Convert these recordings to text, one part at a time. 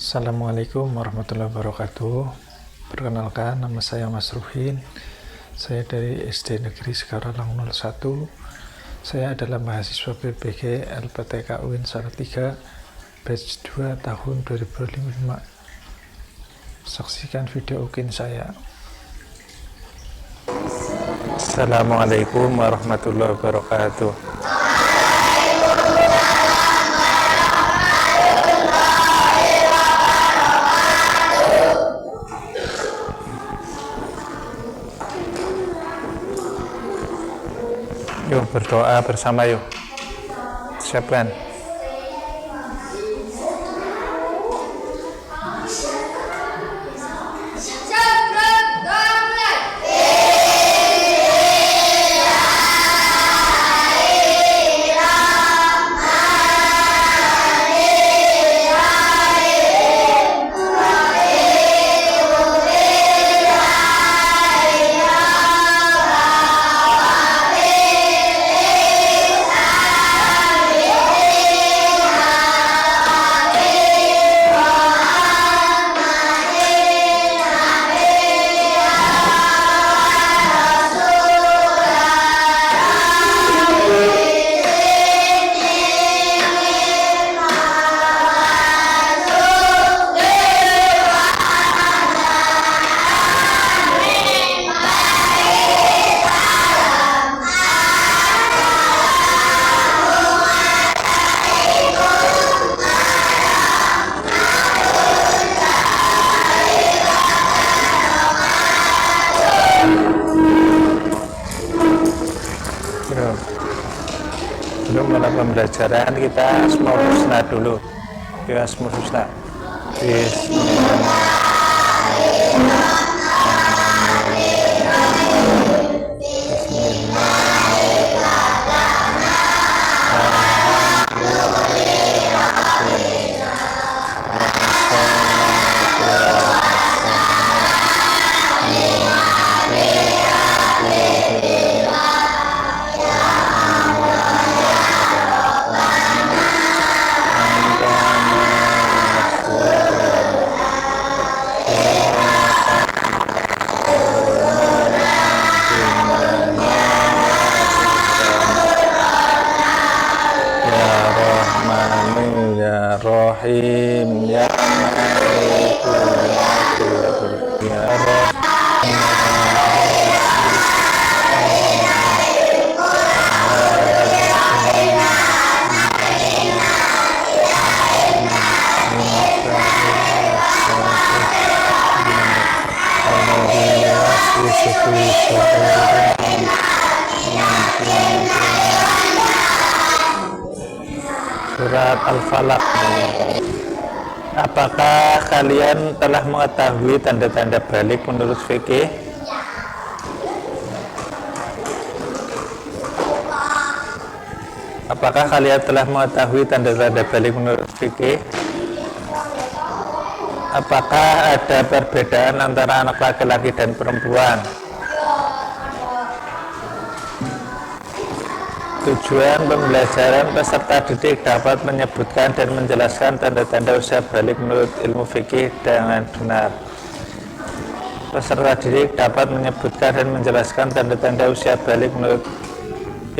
Assalamualaikum warahmatullahi wabarakatuh. Perkenalkan, nama saya Mas Ruhin. Saya dari SD Negeri Sekarang 01. Saya adalah mahasiswa PPG LPTK UIN Salatiga batch 2 tahun 2005. Saksikan video UKIN saya. Assalamualaikum warahmatullahi wabarakatuh. Yuk berdoa bersama yuk. Siapkan. Belum mulai pembelajaran, kita Asmaul Husna dulu. Ya, Asmaul Husna. Ya Rahim ya Maliku ya Surat Al-Falaq. Apakah kalian telah mengetahui tanda-tanda balik menurut fikih? Apakah kalian telah mengetahui tanda-tanda balik menurut fikih? Apakah ada perbedaan antara anak laki-laki dan perempuan? Tujuan pembelajaran peserta didik dapat menyebutkan dan menjelaskan tanda-tanda usia balik menurut ilmu fikih dengan benar. Peserta didik dapat menyebutkan dan menjelaskan tanda-tanda usia balik menurut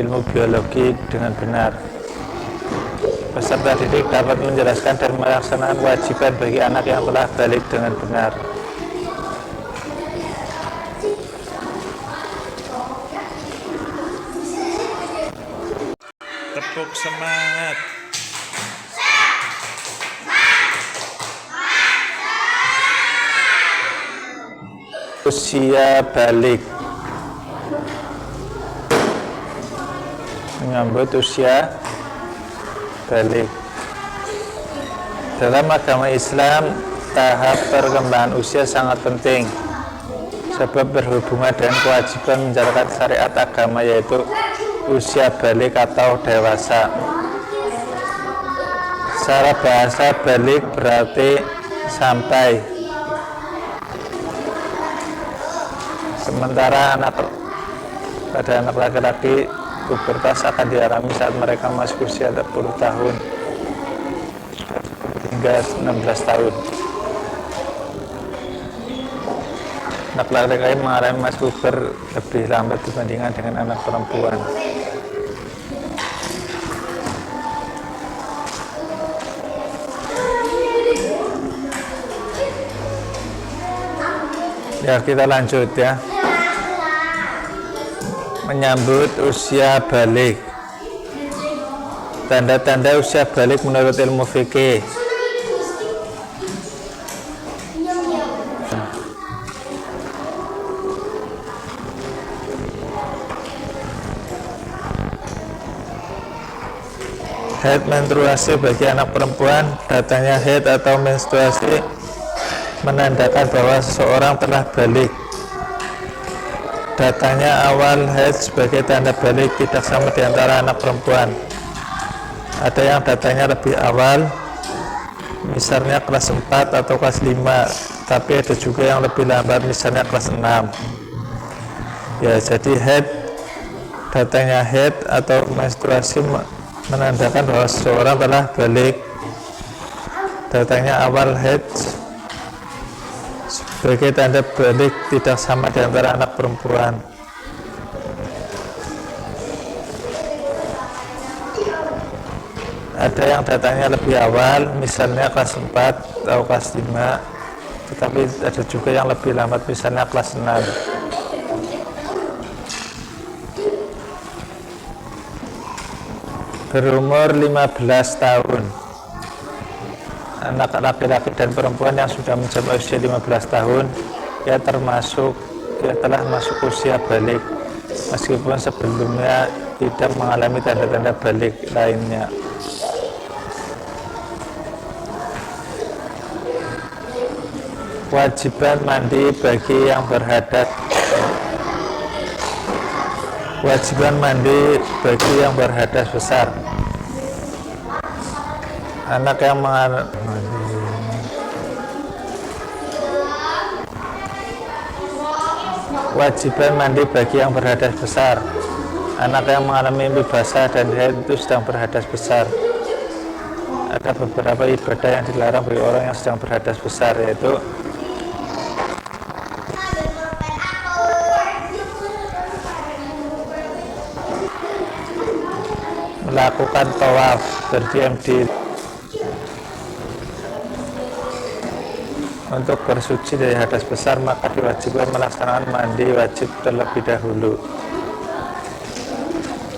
ilmu biologi dengan benar. Peserta didik dapat menjelaskan dan melaksanakan kewajiban bagi anak yang telah balik dengan benar. Tepuk semangat. Usia balik. Menyambut usia balik. Dalam agama Islam, tahap perkembangan usia sangat penting sebab berhubungan dengan kewajiban menjalankan syariat agama, yaitu usia balik atau dewasa. Secara bahasa, balik berarti sampai. Sementara pada anak laki-laki, pubertas akan dialami saat mereka masuk usia 10 tahun. hingga 16 tahun. Anak laki-laki mengalami masa puber lebih lambat dibandingkan dengan anak perempuan. Ya, kita lanjut ya. Menyambut usia balik. Tanda-tanda usia balik menurut ilmu fikih. Haid menstruasi bagi anak perempuan. Datangnya haid atau menstruasi menandakan bahwa seseorang telah balik. Datangnya awal haid sebagai tanda balik tidak sama di antara anak perempuan. Ada yang datangnya lebih awal, misalnya kelas 4 atau kelas 5, tapi ada juga yang lebih lambat, misalnya kelas 6. Ya, jadi haid, datangnya haid atau menstruasi menandakan bahwa seseorang telah balik. Datangnya awal haid sebagai tanda balik tidak sama di antara anak perempuan. Ada yang datangnya lebih awal, misalnya kelas 4 atau kelas 5, tetapi ada juga yang lebih lambat, misalnya kelas 6. Berumur 15 tahun. Anak laki-laki dan perempuan yang sudah mencapai usia 15 tahun, ia telah masuk usia balik, meskipun sebelumnya tidak mengalami tanda-tanda balik lainnya. Kewajiban mandi bagi yang berhadas. Kewajiban mandi bagi yang berhadas besar. Anak yang Kewajiban mandi bagi yang berhadas besar. Anak yang mengalami mimpi basah dan haid itu sedang berhadas besar. Ada beberapa ibadah yang dilarang bagi orang yang sedang berhadas besar, yaitu melakukan tawaf, berdiam diri. Untuk bersuci dari hadas besar, maka diwajibkan melaksanakan mandi wajib terlebih dahulu.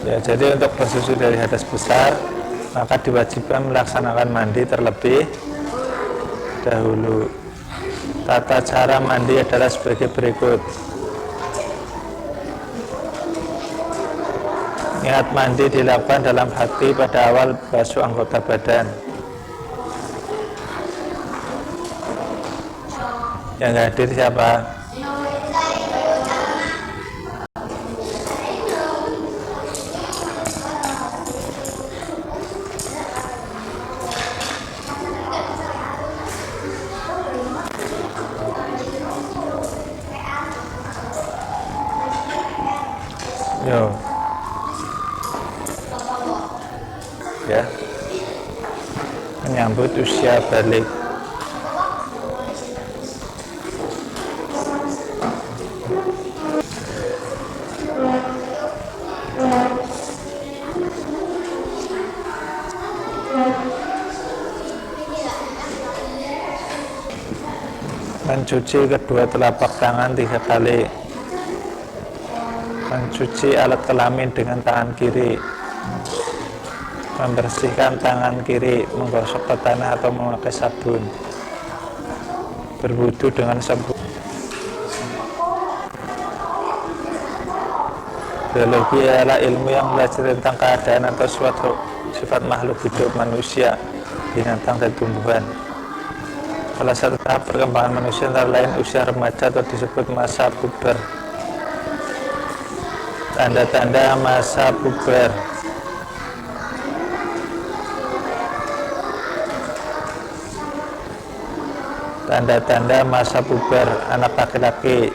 Ya, jadi untuk bersuci dari hadas besar, maka diwajibkan melaksanakan mandi terlebih dahulu. Tata cara mandi adalah sebagai berikut. Niat mandi dilakukan dalam hati pada awal basuh anggota badan. Yang hadir siapa? Yo. Ya. Menyambut usia balik. Mencuci kedua telapak tangan 3 kali. Mencuci alat kelamin dengan tangan kiri. Membersihkan tangan kiri, menggosok ke tanah atau memakai sabun. Berwudu dengan sabun. Biologi adalah ilmu yang belajar tentang keadaan atau suatu sifat makhluk hidup, manusia, binatang, dan tumbuhan. Salah satu tahap perkembangan manusia antara lain usia remaja atau disebut masa puber. Tanda-tanda masa puber. Tanda-tanda masa puber anak laki-laki.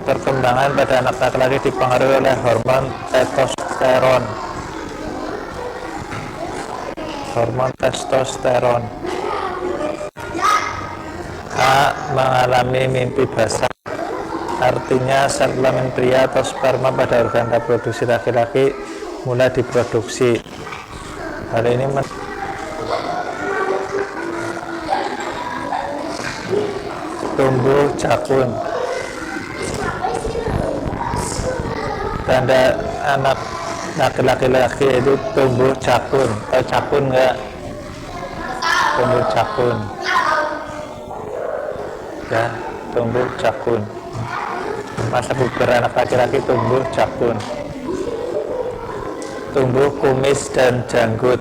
Perkembangan pada anak laki-laki dipengaruhi oleh hormon testosteron. hormon testosteron. A. Mengalami mimpi basah, artinya sel kelamin pria atau sperma pada organ reproduksi laki-laki mulai diproduksi. Hal ini tumbuh jakun. Tanda anak laki-laki itu tumbuh jakun. Tahu jakun enggak? Tumbuh jakun. Ya, tumbuh jakun. Masa puber anak laki-laki tumbuh jakun. Tumbuh kumis dan janggut.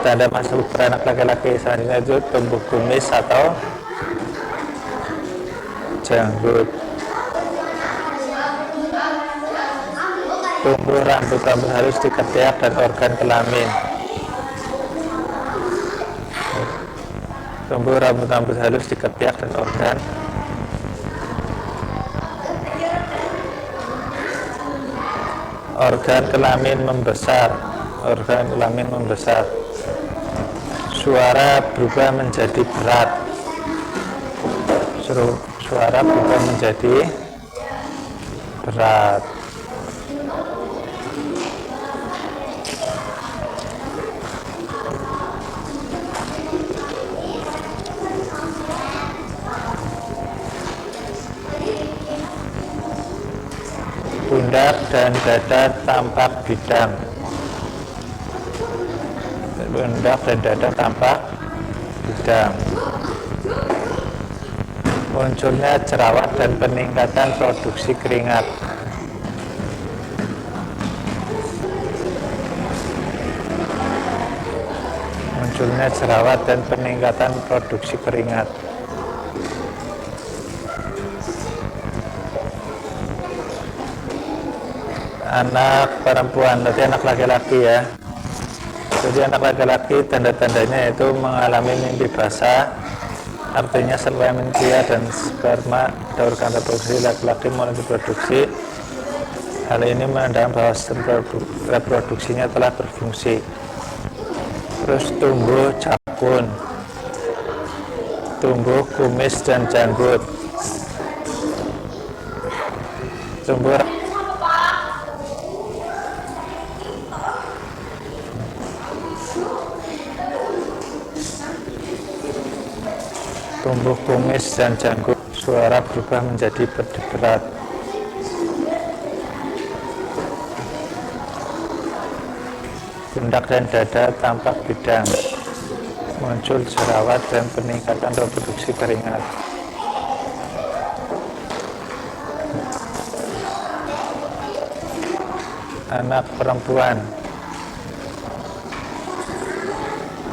Tanda masa puber anak laki-laki selanjutnya itu tumbuh kumis atau janggut. Tumbuh rambut-rambut halus di ketiak dan organ kelamin. Tumbuh rambut-rambut halus di ketiak dan organ kelamin membesar. Organ kelamin membesar. Suara berubah menjadi berat. Suara berubah menjadi berat. Pundak dan dada tampak bidang. Pundak dan dada tampak bidang. Munculnya jerawat dan peningkatan produksi keringat. Munculnya jerawat dan peningkatan produksi keringat. Anak perempuan, berarti anak laki-laki ya. Jadi anak laki-laki tanda-tandanya itu mengalami mimpi basah, artinya sel kelamin pria dan sperma pada organ reproduksi laki-laki mulai diproduksi. Hal ini menandakan bahwa sistem reproduksinya telah berfungsi. Terus tumbuh jakun, tumbuh kumis dan janggut, tumbuh kumis dan janggut. Suara berubah menjadi berat. Pundak dan dada tampak bidang. Muncul jerawat dan peningkatan reproduksi keringat. Anak perempuan,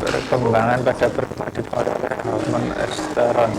perkembangan pada dipengaruhi hormon testosteron.